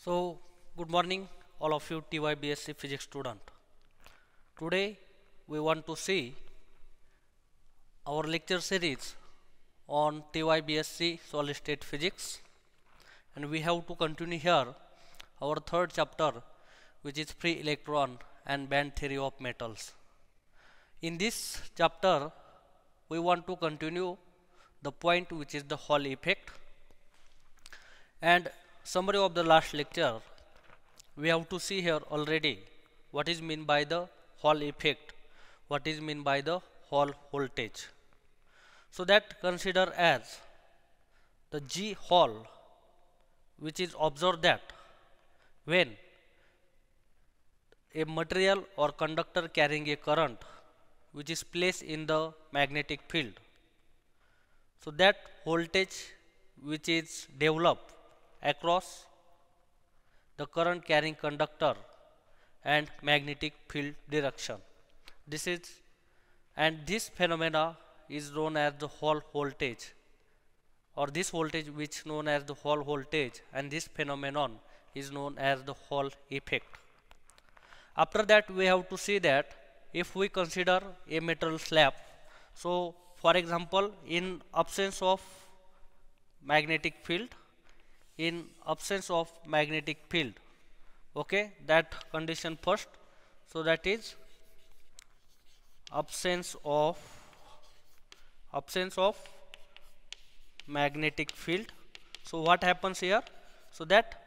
So, good morning, all of you TYBSc physics student. Today, we want to see our lecture series on TYBSc solid state physics, and we have to continue here our third chapter, which is free electron and band theory of metals. In this chapter, we want to continue the point which is the Hall effect, and summary of the last lecture. We have to see here already what is mean by the Hall effect, what is mean by the Hall voltage. So that consider as the G Hall, which is observed that when a material or conductor carrying a current which is placed in the magnetic field, so that voltage which is developed across the current carrying conductor and magnetic field direction. This phenomena is known as the Hall voltage, or this voltage which known as the Hall voltage, and this phenomenon is known as the Hall effect. After that, we have to see that if we consider a metal slab, so for example, in absence of magnetic field, okay, that condition first, so that is absence of magnetic field. So what happens here? So that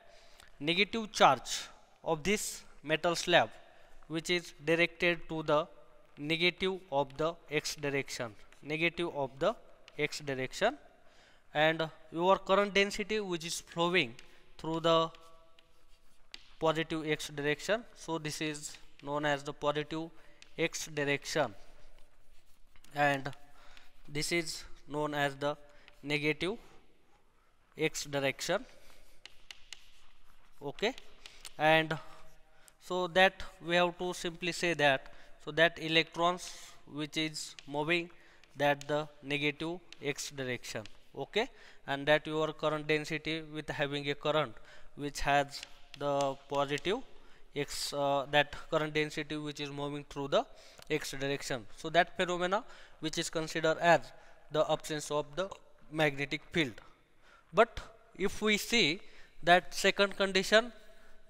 negative charge of this metal slab which is directed to the negative of the x direction, and your current density which is flowing through the positive x direction, so this is known as the positive x direction, and this is known as the negative x direction. Okay, and so that we have to simply say that, so that electrons which is moving that the negative x direction, okay, and that your current density with having a current which has the positive x, that current density which is moving through the x direction, so that phenomena which is considered as the absence of the magnetic field. But if we see that second condition,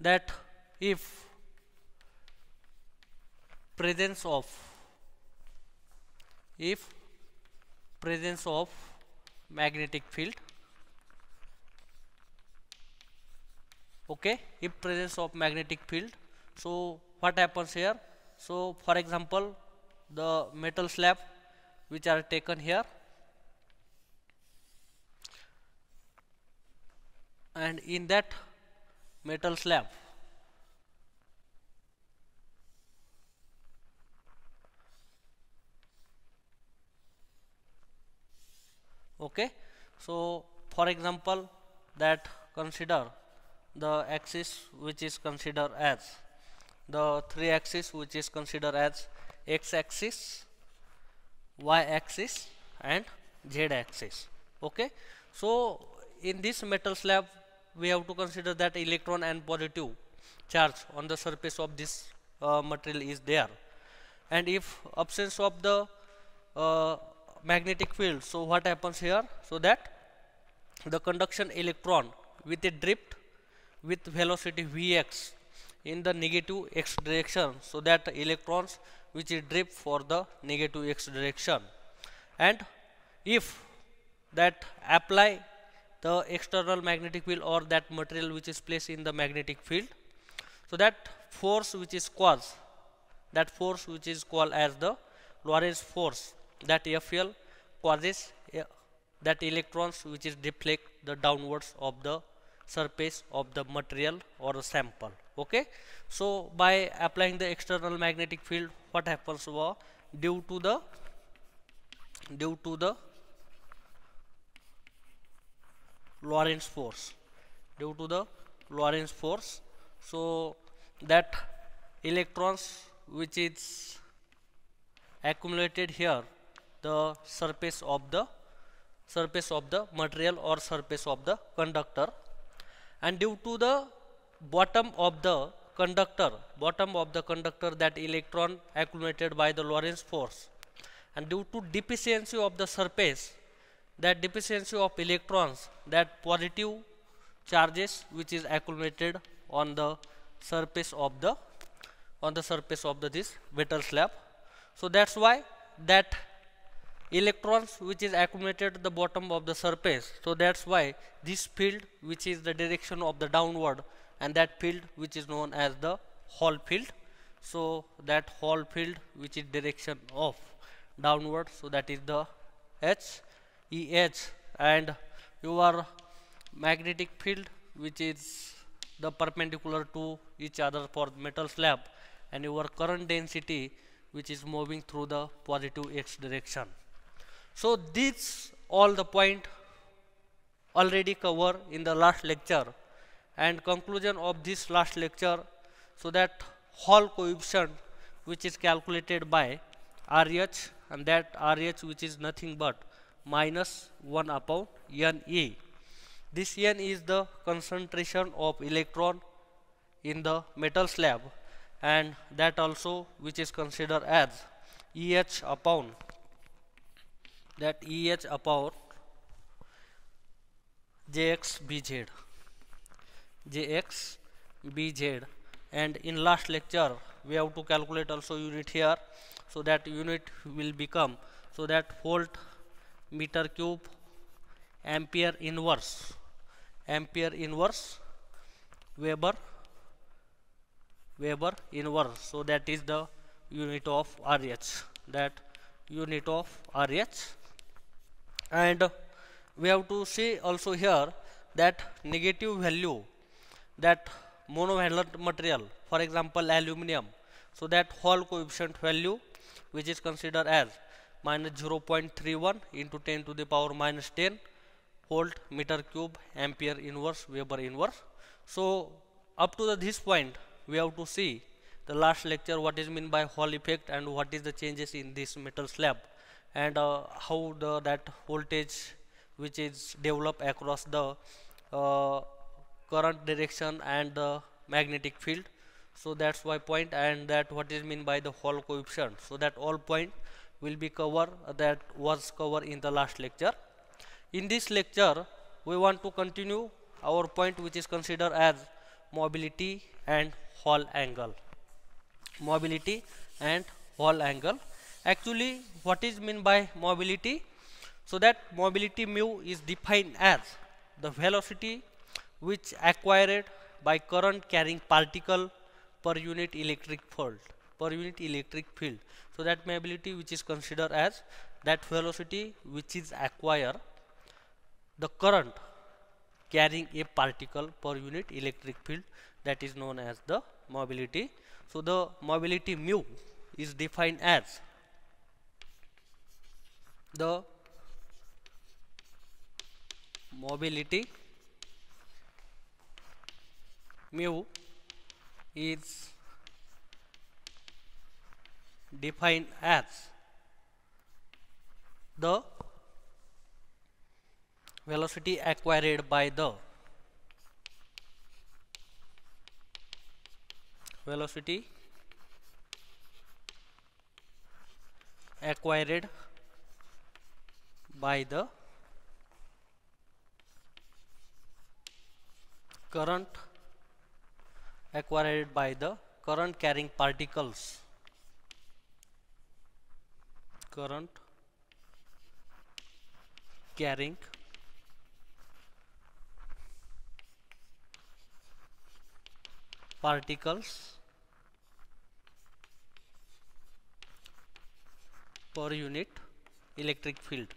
that if presence of magnetic field, okay, if presence of magnetic field, so what happens here? So for example, the metal slab which are taken here, and in that metal slab, okay, so for example, that consider the axis which is considered as the three axis which is considered as x axis, y axis and z axis. Okay, so in this metal slab we have to consider that electron and positive charge on the surface of this material is there, and if absence of the magnetic field, so what happens here? So that the conduction electron with a drift with velocity vx in the negative x direction, so that electrons which is drift for the negative x direction, and if that apply the external magnetic field or that material which is placed in the magnetic field, so that force which is called as the Lorentz force, that FL causes that electrons which is deflect the downwards of the surface of the material or the sample. Okay, so by applying the external magnetic field, what happens was due to the Lorentz force, so that electrons which is accumulated here the surface of the material or surface of the conductor, and due to the bottom of the conductor that electron accumulated by the Lorentz force, and due to deficiency of the surface, that deficiency of electrons, that positive charges which is accumulated on the surface of the this metal slab. So that's why that electrons which is accumulated at the bottom of the surface, so that's why this field which is the direction of the downward, and that field which is known as the Hall field. So that Hall field which is direction of downward, so that is the EH, and your magnetic field which is the perpendicular to each other for metal slab, and your current density which is moving through the positive x direction. So these all the point already cover in the last lecture, and conclusion of this last lecture, so that Hall coefficient which is calculated by RH, and that RH which is nothing but minus 1 upon Ne. This N is the concentration of electron in the metal slab, and that also which is considered as EH upon JXBZ, and in last lecture we have to calculate also unit here, so that unit will become, so that volt meter cube ampere inverse Weber inverse, so that is the unit of RH, and we have to see also here that negative value, that monovalent material, for example aluminum, so that Hall coefficient value which is considered as minus 0.31 into 10 to the power minus 10 volt meter cube ampere inverse Weber inverse. So up to this point we have to see the last lecture what is meant by Hall effect, and what is the changes in this metal slab, and how that voltage which is developed across the current direction and the magnetic field. So that's why point, and that what is meant by the Hall coefficient. So that all point will be covered, that was covered in the last lecture. In this lecture we want to continue our point which is considered as mobility and Hall angle. Actually, what is meant by mobility? So that mobility mu is defined as the velocity which acquired by current carrying particle per unit electric field. So that mobility which is considered as that velocity which is acquired the current carrying a particle per unit electric field, that is known as the mobility. So the mobility mu is defined as the mobility mu is defined as the velocity acquired by the current acquired by the current carrying particles per unit electric field,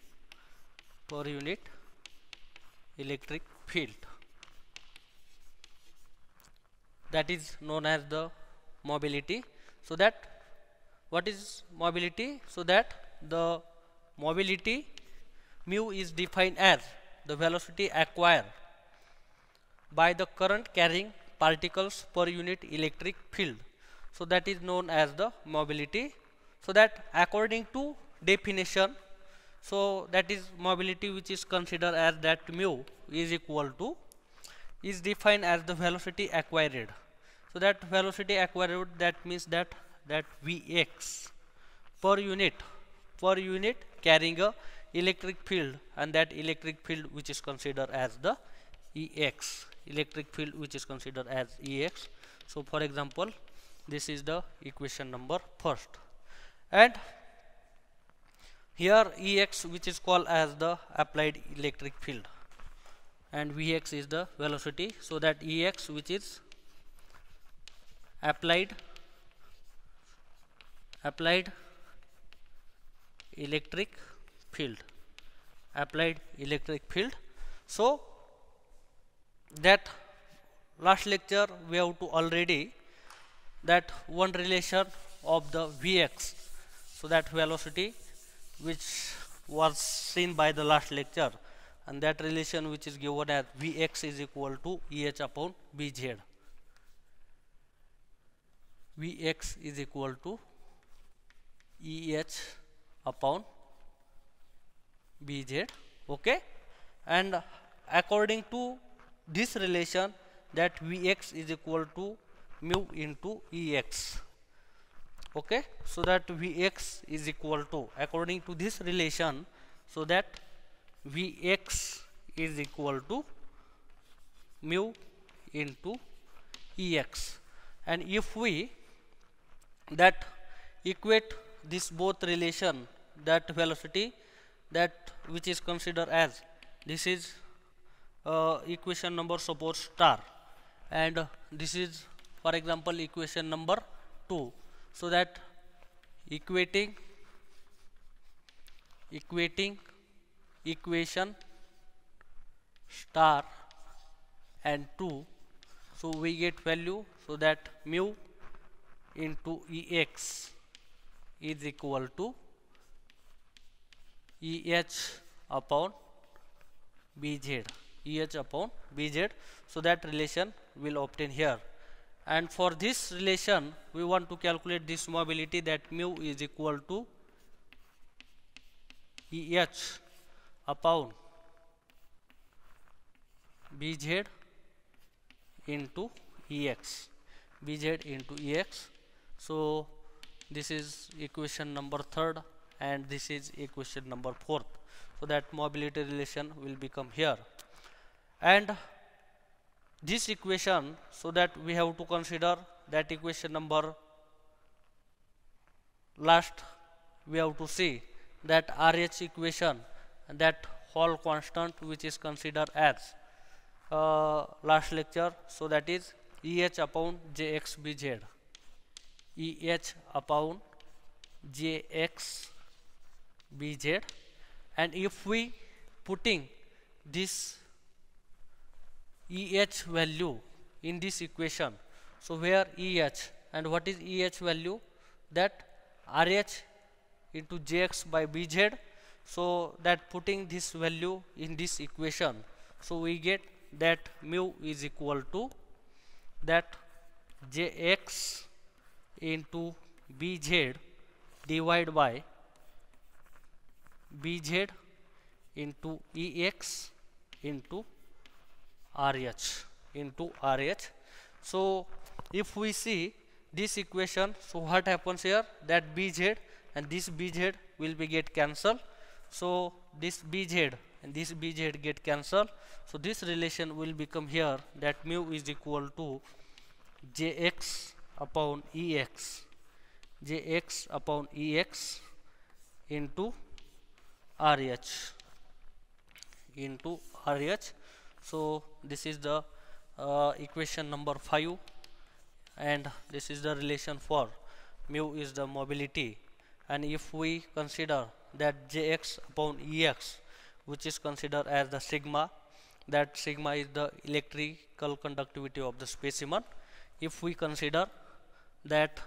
that is known as the mobility. So that what is mobility? So that the mobility mu is defined as the velocity acquired by the current carrying particles per unit electric field. So that is known as the mobility. So that according to definition, so that is mobility which is considered as that mu is equal to is defined as the velocity acquired. So that velocity acquired, that means that Vx per unit carrying a electric field, and that electric field which is considered as the Ex, electric field which is considered as Ex. So for example, this is the equation number first, and here Ex which is called as the applied electric field, and Vx is the velocity. So that Ex which is applied electric field, applied electric field. So that last lecture we have to already that one relation of the Vx, so that velocity which was seen by the last lecture, and that relation which is given as Vx is equal to Eh upon Bz. Vx is equal to Eh upon Bz. Okay, and according to this relation, that Vx is equal to mu into Ex. Okay, so that Vx is equal to, according to this relation, so that Vx is equal to mu into Ex. And if we that equate this both relation, that velocity that which is considered as, this is equation number suppose star, and this is for example equation number 2. So that equating equation star and 2, so we get value, so that mu into Ex is equal to Eh upon Bz, Eh upon Bz. So that relation will obtain here, and for this relation we want to calculate this mobility, that mu is equal to Eh upon Bz into Ex, Bz into Ex. So this is equation number 3rd, and this is equation number 4th. So that mobility relation will become here, and this equation, so that we have to consider that equation number last, we have to see that RH equation, that Hall constant which is considered as last lecture, so that is Eh upon Jx Bz, Eh upon Jx Bz. And if we putting this Eh value in this equation, so where Eh, and what is Eh value, that RH into Jx by Bz. So that putting this value in this equation, so we get that mu is equal to that Jx into Bz divided by Bz into Ex into RH. So if we see this equation, so what happens here, that Bz and this Bz will be get cancelled. So this Bz and this Bz get cancelled. So this relation will become here, that mu is equal to Jx upon Ex, Jx upon Ex into RH, into RH. So this is the equation number 5, and this is the relation for mu is the mobility. And if we consider that Jx upon Ex, which is considered as the sigma, that sigma is the electrical conductivity of the specimen. If we consider that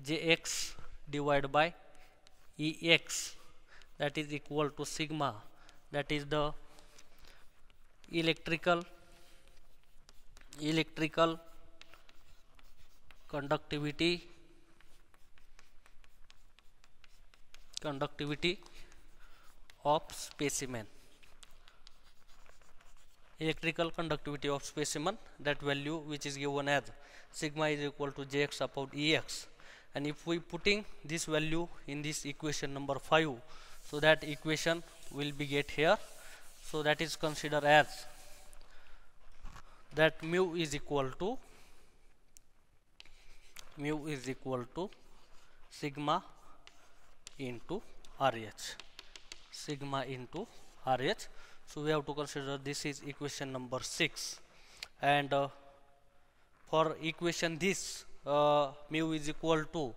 Jx divided by Ex, that is equal to sigma, that is the electrical conductivity of specimen, electrical conductivity of specimen, that value which is given as sigma is equal to Jx upon Ex, and if we putting this value in this equation number 5, so that equation will be get here. So that is considered as that mu is equal to sigma into RH, sigma into RH. So we have to consider this is equation number 6, and for equation this mu is equal to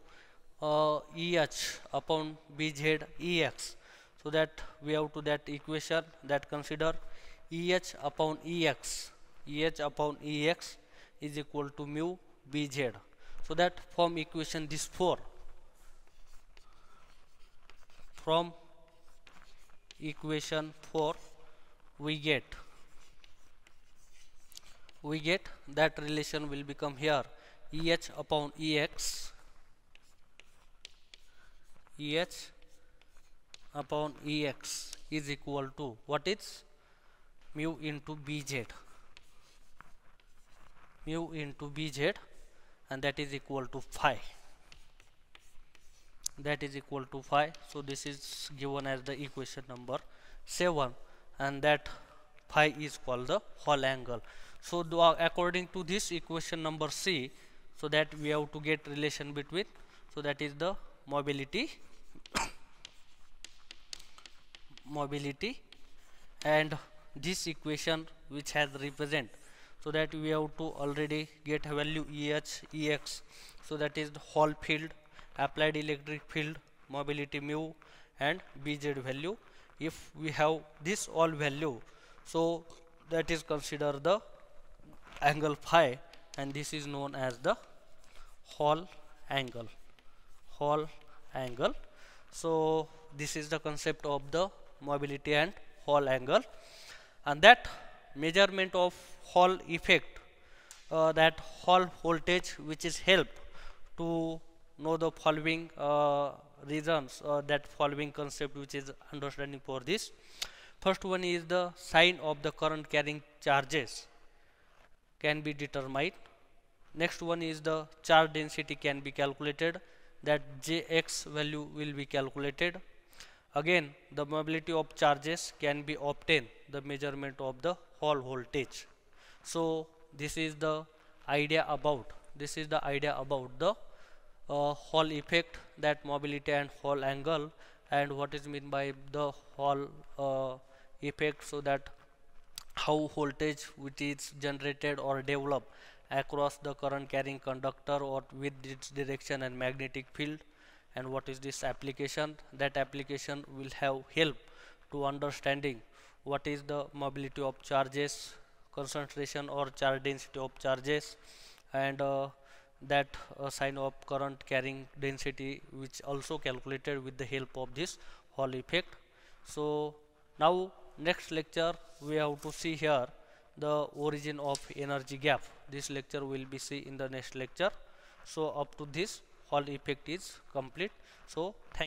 EH upon BZ EX. So that we have to that equation that consider EH upon EX, EH upon EX is equal to mu BZ. So that from equation this 4, from equation 4 we get that relation will become here EH upon EX, EH upon EX is equal to what is mu into BZ, mu into BZ, and that is equal to phi, that is equal to phi. So this is given as the equation number 7, and that phi is called the Hall angle. So according to this equation number C, so that we have to get relation between, so that is the mobility and this equation which has represent, so that we have to already get a value EH EX, so that is the Hall field, applied electric field, mobility mu, and BZ value. If we have this all value, so that is consider the angle phi, and this is known as the Hall angle, Hall angle. So this is the concept of the mobility and Hall angle, and that measurement of Hall effect, that Hall voltage, which is help to know the following reasons, that following concept which is understanding for this. First one is the sign of the current carrying charges can be determined. Next one is the charge density can be calculated, that Jx value will be calculated. Again, the mobility of charges can be obtained, the measurement of the Hall voltage. So this is the idea about the Hall effect, that mobility and Hall angle, and what is meant by the Hall effect. So that how voltage which is generated or developed across the current carrying conductor or with its direction and magnetic field, and what is this application. That application will have help to understanding what is the mobility of charges, concentration or charge density of charges, and that sign of current carrying density, which also calculated with the help of this Hall effect. So now next lecture we have to see here the origin of energy gap. This lecture will be see in the next lecture. So up to this Hall effect is complete. So thank